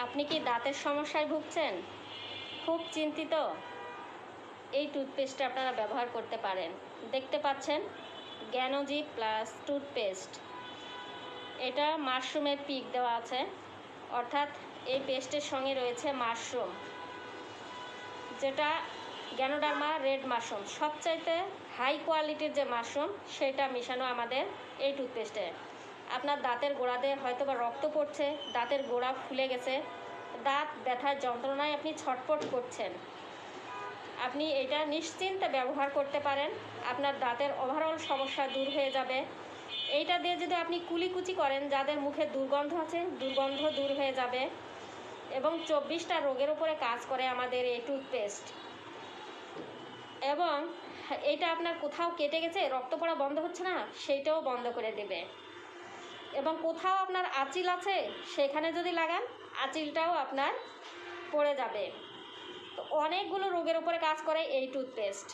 আপনি কি দাঁতের সমস্যায় ভুগছেন? খুব চিন্তিত? এই টুথপেস্টটা আপনারা ব্যবহার করতে পারেন। দেখতে পাচ্ছেন জ্ঞানজি প্লাস টুথপেস্ট। এটা মাশরুমের পিক দেওয়া আছে, অর্থাৎ এই পেস্টের সঙ্গে রয়েছে মাশরুম, যেটা গ্যানোডার্মা রেড মাশরুম, সবচাইতে হাই কোয়ালিটির যে মাশরুম সেটা মেশানো আমাদের এই টুথপেস্টে। আপনার দাঁতের গোড়াতে হয়তো বা রক্ত পড়ছে, দাঁতের গোড়া ফুলে গেছে, দাঁত ব্যথার যন্ত্রণায় আপনি ছটফট করছেন, আপনি এটা নিশ্চিন্তে ব্যবহার করতে পারেন। আপনার দাঁতের ওভারঅল সমস্যা দূর হয়ে যাবে। এইটা দিয়ে যদি আপনি কুলিকুচি করেন, যাদের মুখে দুর্গন্ধ আছে দুর্গন্ধ দূর হয়ে যাবে। এবং 24টা রোগের উপরে কাজ করে আমাদের এই টুথপেস্ট। এবং এটা আপনার কোথাও কেটে গেছে, রক্ত পড়া বন্ধ হচ্ছে না, সেইটাও বন্ধ করে দেবে। এবং কোথাও আপনার আঁচিল আছে, সেখানে যদি লাগান আঁচিলটাও আপনার পড়ে যাবে। তো অনেকগুলো রোগের উপরে কাজ করে এই টুথপেস্ট।